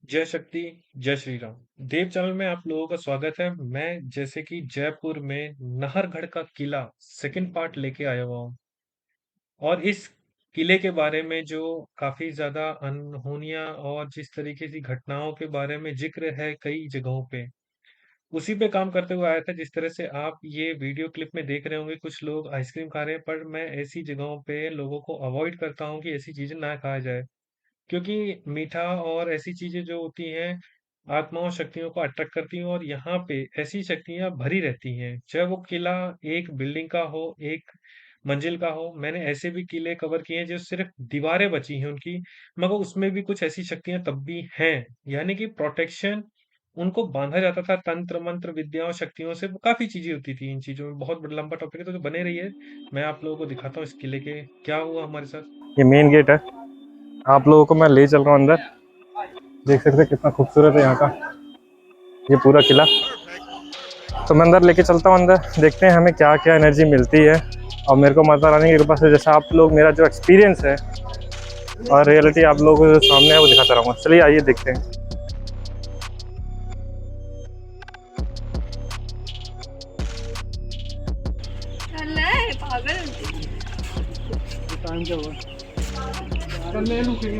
जय शक्ति, जय श्री राम। देव चैनल में आप लोगों का स्वागत है। मैं जैसे कि जयपुर में नाहरगढ़ का किला सेकंड पार्ट लेके आया हुआ हूँ और इस किले के बारे में जो काफ़ी ज़्यादा अनहोनियाँ और जिस तरीके की घटनाओं के बारे में ज़िक्र है कई जगहों पे, उसी पे काम करते हुए आया था। जिस तरह से आप ये वीडियो क्लिप में देख रहे होंगे कुछ लोग आइसक्रीम खा रहे हैं, पर मैं ऐसी जगहों पे लोगों को अवॉइड करता हूँ कि ऐसी चीज़ें ना खाया जाए। क्योंकि मीठा और ऐसी चीज़ें जो होती हैं, आत्माओं शक्तियों को अट्रैक्ट करती हैं और यहाँ पे ऐसी शक्तियाँ भरी रहती हैं। चाहे वो किला एक बिल्डिंग का हो, एक मंजिल का हो, मैंने ऐसे भी किले कवर किए हैं जो सिर्फ़ दीवारें बची हैं उनकी, मगर उसमें भी कुछ ऐसी शक्तियाँ तब भी हैं। यानी कि प्रोटेक्शन उनको बाँधा जाता था तंत्र, मंत्र, विद्याओं, शक्तियों से, काफ़ी चीज़ें होती थी इन चीज़ों में। बहुत बड़ा लंबा टॉपिक है, तो बने रहिए। मैं आप लोगों को दिखाता हूँ इस किले के क्या हुआ हमारे साथ। ये मेन गेट है। आप लोगों को मैं ले चल रहा हूँ अंदर। देख सकते हैं कितना खूबसूरत है यहाँ का ये पूरा किला। तो मैं अंदर लेके चलता हूँ, अंदर देखते हैं हमें क्या क्या एनर्जी मिलती है। और मेरे को माता रानी की कृपा से जैसा आप लोग मेरा जो एक्सपीरियंस है और रियलिटी आप लोगों को जो सामने है वो दिखाता रहूँगा। चलिए आइए देखते हैं। पागल टाइम क्या हुआ? कल ले लूँगी।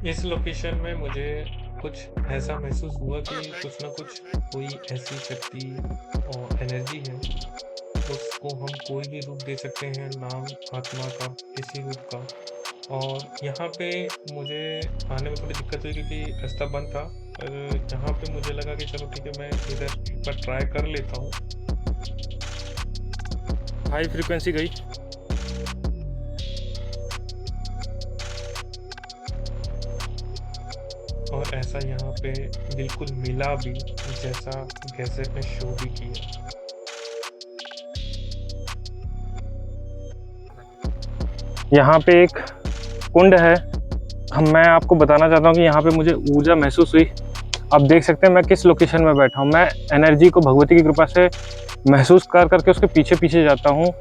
इस लोकेशन में मुझे कुछ ऐसा महसूस हुआ कि कुछ ना कुछ कोई ऐसी शक्ति और एनर्जी है, उसको हम कोई भी रूप दे सकते हैं, नाम, आत्मा का, किसी रूप का। और यहाँ पे मुझे आने में थोड़ी दिक्कत हुई क्योंकि रास्ता बंद था, पर यहाँ पे मुझे लगा कि चलो ठीक है, मैं इधर एक बार ट्राई कर लेता हूँ। हाई फ्रीक्वेंसी गई। और ऐसा यहाँ पे बिल्कुल मिला भी जैसा गैजेट ने शो भी किया। यहाँ पे एक कुंड है। मैं आपको बताना चाहता हूँ कि यहाँ पे मुझे ऊर्जा महसूस हुई। आप देख सकते हैं मैं किस लोकेशन में बैठा हूँ। मैं एनर्जी को भगवती की कृपा से महसूस कर करके उसके पीछे पीछे जाता हूँ,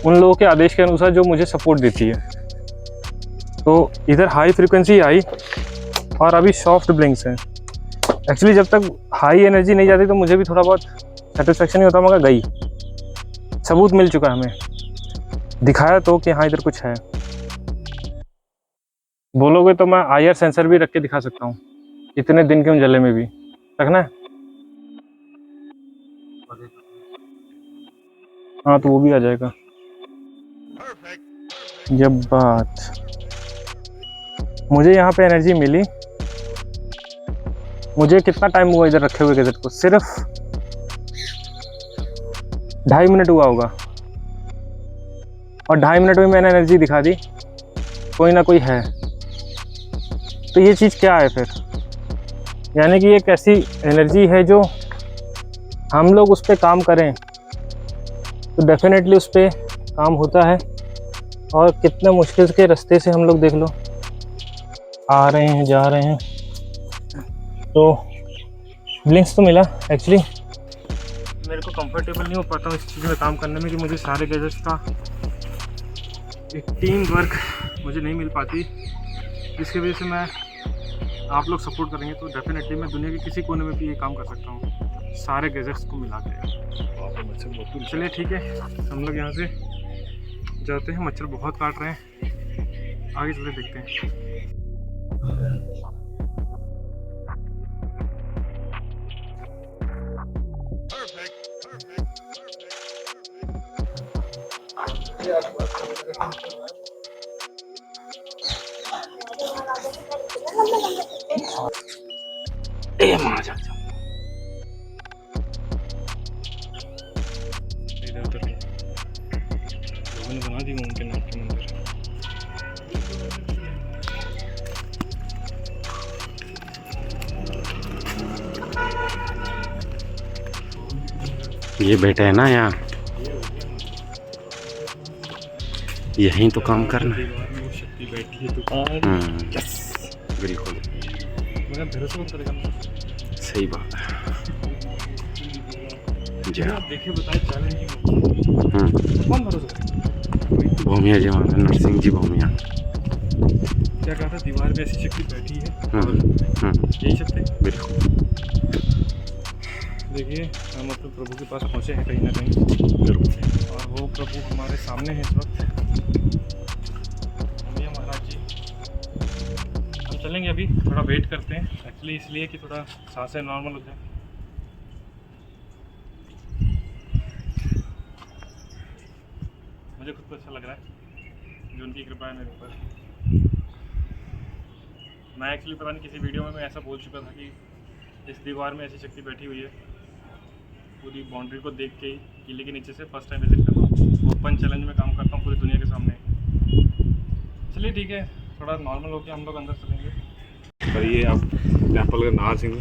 उन लोगों के आदेश के अनुसार जो मुझे सपोर्ट देती है। तो इधर हाई फ्रिक्वेंसी आई और अभी सॉफ्ट ब्लिंक्स हैं। एक्चुअली जब तक हाई एनर्जी नहीं जाती तो मुझे भी थोड़ा बहुत सेटिस्फेक्शन नहीं होता, मगर गई, सबूत मिल चुका हमें, दिखाया तो कि हाँ इधर कुछ है। बोलोगे तो मैं आईआर सेंसर भी रख के दिखा सकता हूँ, इतने दिन के उजाले में भी रखना है। हाँ तो वो भी आ जाएगा। जब बात मुझे यहाँ पे एनर्जी मिली, मुझे कितना टाइम हुआ इधर रखे हुए गैजेट को? सिर्फ 2.5 मिनट हुआ होगा, और 2.5 मिनट में मैंने एनर्जी दिखा दी। कोई ना कोई है। तो ये चीज़ क्या है फिर? यानी कि एक ऐसी एनर्जी है जो हम लोग उस पर काम करें तो डेफिनेटली उस पर काम होता है। और कितने मुश्किल के रास्ते से हम लोग देख लो आ रहे हैं, जा रहे हैं। तो ब्लिंक्स तो मिला। एक्चुअली मेरे को कंफर्टेबल नहीं हो पाता हूँ इस चीज़ में काम करने में कि मुझे सारे गैजेट्स का एक टीम वर्क मुझे नहीं मिल पाती, जिसकी वजह से मैं आप लोग सपोर्ट करेंगे तो डेफिनेटली मैं दुनिया के किसी कोने में भी ये काम कर सकता हूँ, सारे गैजेट्स को मिला के। चलिए ठीक है, हम लोग यहाँ से जाते हैं। मच्छर बहुत काट रहे हैं, आगे चलते देखते हैं। इधर उधर लोगों ने बना दी उनके नाम के मंदिर। ये बैठा है ना यहाँ, यहीं तो काम करना है। दीवार में वो शक्ति बैठी है तो बिल्कुल मगर भरोसा करेगा ना। सही बात है। जी हाँ। देखिए बताए चैलेंजिंग कौन भरोसा करेगा। भूमिया जी महाराज नरसिंह जी भूमिया। क्या कहा था, दीवार पे ऐसी शक्ति बैठी है। यही शक्ति बिल्कुल। देखिए हम अपने प्रभु के पास पहुँचे हैं कहीं ना कहीं, और वो प्रभु हमारे सामने हैं इस वक्त। भूमिया महाराज जी, हम चलेंगे अभी, थोड़ा वेट करते हैं एक्चुअली इसलिए कि थोड़ा सांसें नॉर्मल हो जाए। मुझे खुद को अच्छा लग रहा है जो उनकी कृपा है मेरे ऊपर। मैं एक्चुअली पता नहीं किसी वीडियो में मैं ऐसा बोल चुका था कि इस दीवार में ऐसी शक्ति बैठी हुई है। पूरी बाउंड्री को देख के ही किले के नीचे से फर्स्ट टाइम विजिट कर रहा हूँ। ओपन चैलेंज में काम करता हूँ पूरी दुनिया के सामने। चलिए ठीक है, थोड़ा नॉर्मल होकर हम लोग अंदर चलेंगे। पर ये अब टेम्पल का नाहर सिंह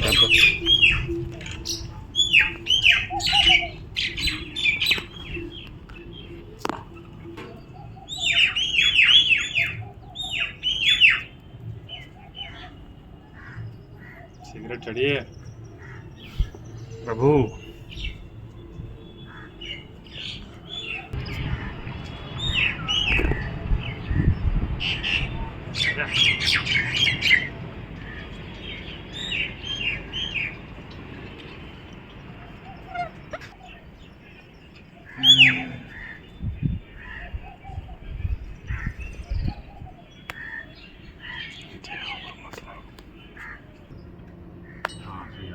टेम्पल। सिगरेट चढ़िए प्रभु।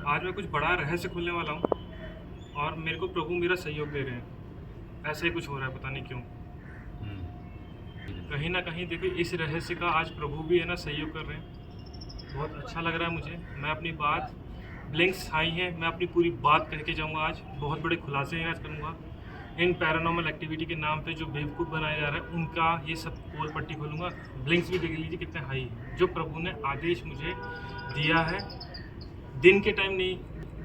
आज मैं कुछ बड़ा रहस्य खोलने वाला हूँ और मेरे को प्रभु मेरा सहयोग दे रहे हैं। ऐसे ही कुछ हो रहा है, पता नहीं क्यों। कहीं ना कहीं देखिए इस रहस्य का आज प्रभु भी है ना सहयोग कर रहे हैं। बहुत अच्छा लग रहा है मुझे। मैं अपनी बात, ब्लिंक्स आई हैं, मैं अपनी पूरी बात कह के जाऊँगा आज। बहुत बड़े खुलासे आज करूँगा। इन पैरानॉर्मल एक्टिविटी के नाम पे जो बेवकूफ़ बनाया जा रहा है उनका ये सब पोल पट्टी खोलूँगा। ब्लिंक्स भी देख लीजिए कितने हाई है। जो प्रभु ने आदेश मुझे दिया है, दिन के टाइम नहीं,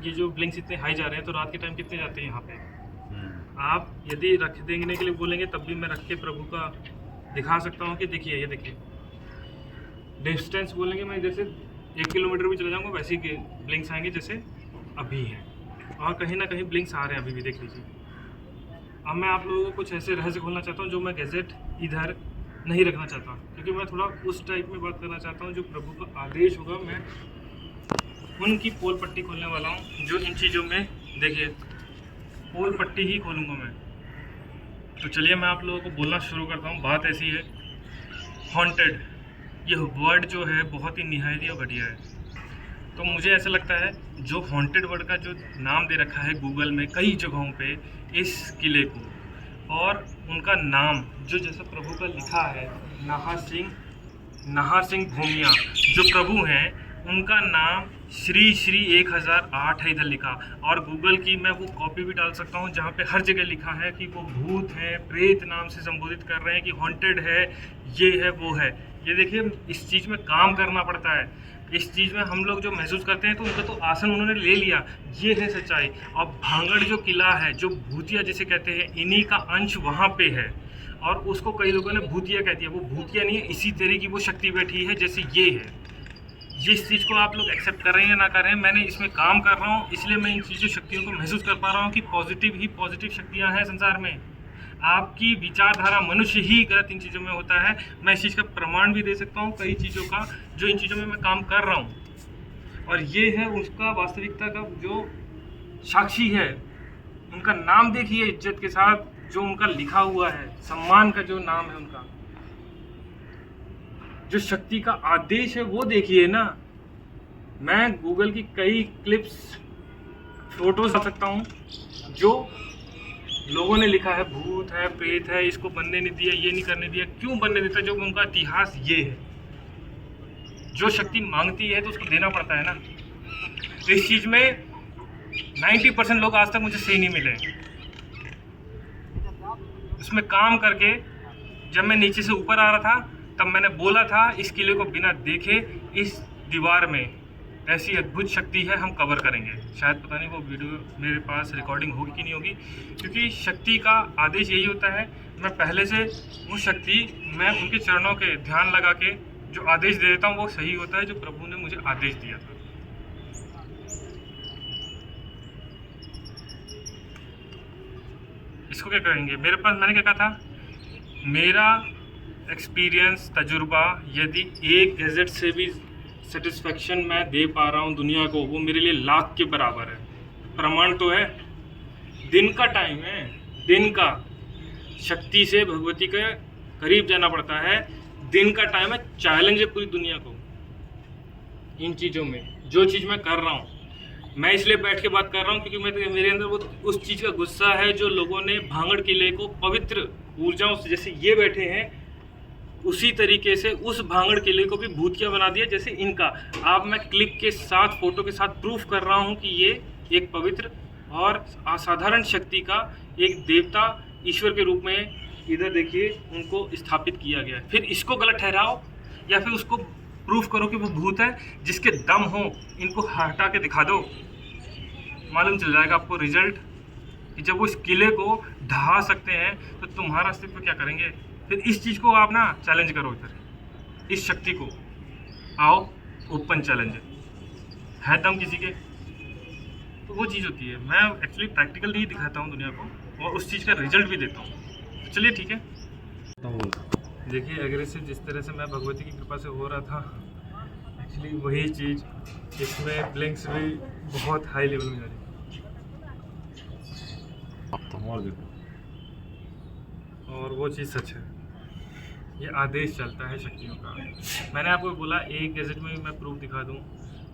ये जो ब्लिंक्स इतने हाई जा रहे हैं तो रात के टाइम कितने जाते हैं यहाँ पे। आप यदि रख देने के लिए बोलेंगे तब भी मैं रख के प्रभु का दिखा सकता हूँ कि देखिए ये देखिए। डिस्टेंस बोलेंगे मैं इधर से 1 किलोमीटर भी चले जाऊँगा वैसे ही ब्लिंक्स आएंगे जैसे अभी हैं। और कहीं ना कहीं ब्लिंक्स आ रहे हैं अभी भी, देख लीजिए। अब मैं आप लोगों को कुछ ऐसे रहस्य खोलना चाहता हूँ जो मैं गैजेट इधर नहीं रखना चाहता, क्योंकि मैं थोड़ा उस टाइप में बात करना चाहता हूँ जो प्रभु का आदेश होगा। मैं उनकी पोल पट्टी खोलने वाला हूँ जो इन चीज़ों में, देखिए पोल पट्टी ही खोलूँगा मैं। तो चलिए मैं आप लोगों को बोलना शुरू करता हूँ। बात ऐसी है, हॉन्टेड ये वर्ड जो है बहुत ही निहायती और घटिया है। तो मुझे ऐसा लगता है जो हॉन्टेड वर्ड का जो नाम दे रखा है गूगल में कई जगहों पे इस किले को, और उनका नाम जो जैसा प्रभु का लिखा है नाहर सिंह भूमिया जो प्रभु हैं, उनका नाम श्री 1008 है इधर लिखा। और गूगल की मैं वो कॉपी भी डाल सकता हूँ जहाँ पे हर जगह लिखा है कि वो भूत है, प्रेत नाम से संबोधित कर रहे हैं, कि हॉन्टेड है, ये है, वो है। ये देखिए इस चीज़ में काम करना पड़ता है। इस चीज़ में हम लोग जो महसूस करते हैं तो उनका तो आसन उन्होंने ले लिया, ये है सच्चाई। और भांगड़ जो किला है, जो भूतिया जिसे कहते हैं, इन्हीं का अंश वहाँ पे है। और उसको कई लोगों ने भूतिया कहती है। वो भूतिया नहीं है, इसी तरह की वो शक्ति बैठी है जैसे ये है। जिस चीज़ को आप लोग एक्सेप्ट कर रहे हैं या ना कर रहे हैं, मैंने इसमें काम कर रहा हूँ, इसलिए मैं इन चीज़ों शक्तियों को महसूस कर पा रहा हूँ कि पॉजिटिव ही पॉजिटिव शक्तियाँ हैं संसार में। आपकी विचारधारा मनुष्य ही गलत इन चीज़ों में होता है। मैं इस चीज़ का प्रमाण भी दे सकता हूँ कई चीज़ों का जो इन चीज़ों में मैं काम कर रहा हूँ। और ये है उसका वास्तविकता का जो साक्षी है। उनका नाम देखिए इज्जत के साथ जो उनका लिखा हुआ है, सम्मान का जो नाम है उनका, जो शक्ति का आदेश है वो देखिए ना। मैं गूगल की कई क्लिप्स, फोटोज ला सकता हूँ जो लोगों ने लिखा है, भूत है, प्रेत है, इसको बनने नहीं दिया, ये नहीं करने दिया। क्यों बनने देता? जो उनका इतिहास ये है। जो शक्ति मांगती है तो उसको देना पड़ता है ना। इस चीज़ में 90% लोग आज तक मुझे सही नहीं मिले। उसमें काम करके जब मैं नीचे से ऊपर आ रहा था तब मैंने बोला था इस किले को बिना देखे इस दीवार में ऐसी अद्भुत शक्ति है, हम कवर करेंगे। शायद पता नहीं वो वीडियो मेरे पास रिकॉर्डिंग होगी कि नहीं होगी, क्योंकि शक्ति का आदेश यही होता है, मैं पहले से वो शक्ति मैं उनके चरणों के ध्यान लगा के जो आदेश दे देता हूँ वो सही होता है, जो प्रभु ने मुझे आदेश दिया था। इसको क्या कहेंगे, मेरे पास मैंने क्या कहा था, मेरा एक्सपीरियंस तजुर्बा, यदि एक गैजेट से भी सेटिस्फेक्शन मैं दे पा रहा हूँ दुनिया को, वो मेरे लिए लाख के बराबर है। प्रमाण तो है, दिन का टाइम है, दिन का शक्ति से भगवती के करीब जाना पड़ता है, दिन का टाइम है, चैलेंज है पूरी दुनिया को इन चीज़ों में। जो चीज़ मैं कर रहा हूँ मैं इसलिए बैठ के बात कर रहा हूँ क्योंकि मेरे अंदर वो उस चीज़ का गुस्सा है जो लोगों ने भांगड़ किले को पवित्र ऊर्जाओं से, जैसे ये बैठे हैं उसी तरीके से उस भांगड़ किले को भी भूतिया बना दिया जैसे इनका। आप मैं क्लिप के साथ, फोटो के साथ प्रूफ कर रहा हूँ कि ये एक पवित्र और असाधारण शक्ति का एक देवता ईश्वर के रूप में इधर देखिए उनको स्थापित किया गया है। फिर इसको गलत ठहराओ या फिर उसको प्रूफ करो कि वो भूत है, जिसके दम हो इनको हटा के दिखा दो, मालूम चल जाएगा आपको रिजल्ट कि जब वो इस किले को ढहा सकते हैं तो तुम्हारा अस्तित्व क्या करेंगे। फिर इस चीज़ को आप ना चैलेंज करो, इधर इस शक्ति को आओ, ओपन चैलेंज है दम किसी के, तो वो चीज़ होती है। मैं एक्चुअली प्रैक्टिकल नहीं दिखाता हूँ दुनिया को और उस चीज़ का रिजल्ट भी देता हूँ। तो चलिए ठीक है, देखिए एग्रेसिव जिस तरह से मैं भगवती की कृपा से हो रहा था, एक्चुअली वही चीज़ इसमें ब्लिंक्स भी बहुत हाई लेवल में जा रही और वो चीज़ सच है, ये आदेश चलता है शक्तियों का। मैंने आपको बोला एक गैजेट में भी मैं प्रूफ दिखा दूँ,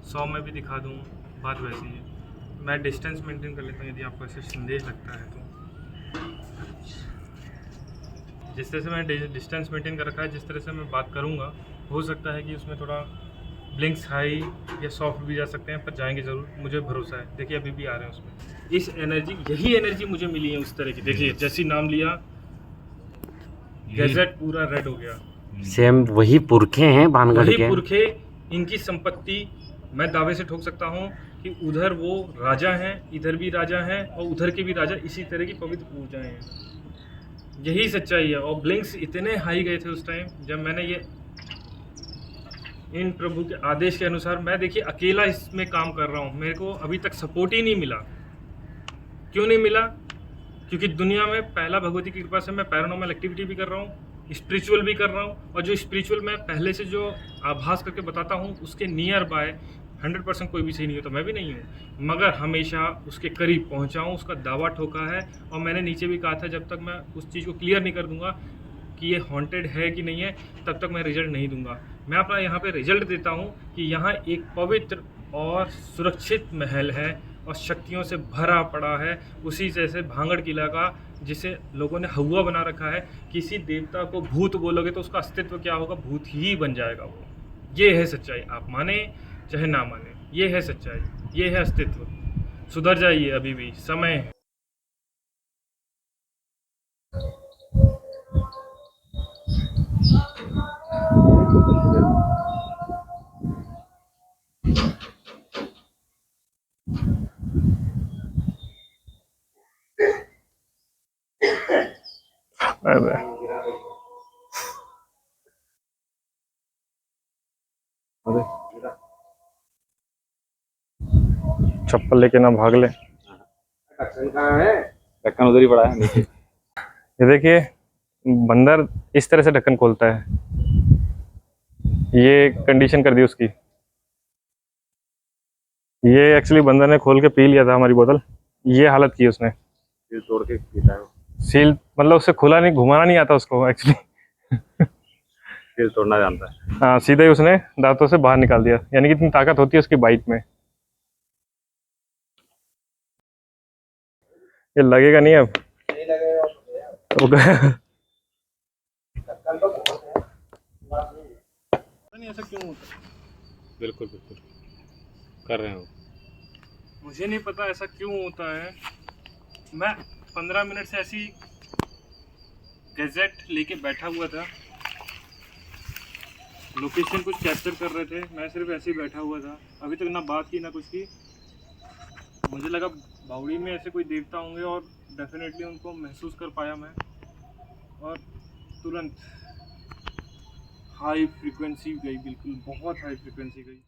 100 में भी दिखा दूँ, बात वैसी है। मैं डिस्टेंस मेंटेन कर लेता हूँ यदि आपको ऐसे संदेश लगता है तो। जिस तरह से मैंने डिस्टेंस मेंटेन कर रखा है, जिस तरह से मैं बात करूँगा, हो सकता है कि उसमें थोड़ा ब्लिंक्स हाई या सॉफ्ट भी जा सकते हैं, पर जाएंगे ज़रूर, मुझे भरोसा है। देखिए अभी भी आ रहे हैं उसमें। इस एनर्जी, यही एनर्जी मुझे मिली है उस तरह की। देखिए जैसे नाम लिया गैजेट पूरा रेड हो गया। सेम वही पुरखे हैं भानगढ़ वही के। पुरखे, इनकी संपत्ति मैं दावे से ठोक सकता हूँ कि उधर वो राजा हैं, इधर भी राजा हैं और उधर के भी राजा, इसी तरह की पवित्र ऊर्जाएं हैं। यही सच्चाई है। और ब्लिंक्स इतने हाई गए थे उस टाइम जब मैंने ये इन प्रभु के आदेश के अनुसार, मैं देखिए अकेला इसमें काम कर रहा हूँ, मेरे को अभी तक सपोर्ट ही नहीं मिला। क्यों नहीं मिला? क्योंकि दुनिया में पहला भगवती की कृपा से मैं पैरानॉर्मल एक्टिविटी भी कर रहा हूँ, स्पिरिचुअल भी कर रहा हूँ, और जो स्पिरिचुअल मैं पहले से जो आभास करके बताता हूँ उसके नियर बाय 100% कोई भी सही नहीं होता, मैं भी नहीं हूँ, मगर हमेशा उसके करीब पहुँचा हूँ, उसका दावा ठोका है। और मैंने नीचे भी कहा था जब तक मैं उस चीज़ को क्लियर नहीं कर दूंगा कि ये हॉन्टेड है कि नहीं है, तब तक मैं रिजल्ट नहीं दूंगा। मैं अपना यहाँ पे रिजल्ट देता हूँ कि यहाँ एक पवित्र और सुरक्षित महल है और शक्तियों से भरा पड़ा है, उसी जैसे भांगड़ किला का जिसे लोगों ने हवा बना रखा है। किसी देवता को भूत बोलोगे तो उसका अस्तित्व क्या होगा? भूत ही बन जाएगा वो। ये है सच्चाई, आप माने चाहे ना माने, ये है सच्चाई, ये है अस्तित्व। सुधर जाइए, अभी भी समय है। अरे चप्पल लेके ना भाग ले। ढक्कन उधर ही पड़ा है नीचे। ये देखिए बंदर इस तरह से ढक्कन खोलता है, ये कंडीशन कर दी उसकी। ये एक्चुअली बंदर ने खोल के पी लिया था हमारी बोतल, ये हालत की उसने। सील तोड़ के पीता है। सील मतलब उससे खुला नहीं, घुमाना नहीं आता उसको एक्चुअली। सील तोड़ना जानता है। हाँ, सीधे ही उसने दांतों से बाहर निकाल दिया, यानी कि इतनी ताकत होती है उसकी बाइट में। ये लगेगा नहीं अब, नहीं ऐसा क्यों होता है? बिल्कुल बिल्कुल कर रहे हो। मुझे नहीं पता ऐसा क्यों होता है। मैं 15 मिनट से ऐसी गैजेट लेके बैठा हुआ था, लोकेशन कुछ कैप्चर कर रहे थे, मैं सिर्फ ऐसे ही बैठा हुआ था, अभी तक ना बात की ना कुछ की। मुझे लगा बावड़ी में ऐसे कोई देवता होंगे और डेफिनेटली उनको महसूस कर पाया मैं, और तुरंत हाई फ्रीक्वेंसी गई, बिल्कुल बहुत हाई फ्रीक्वेंसी गई।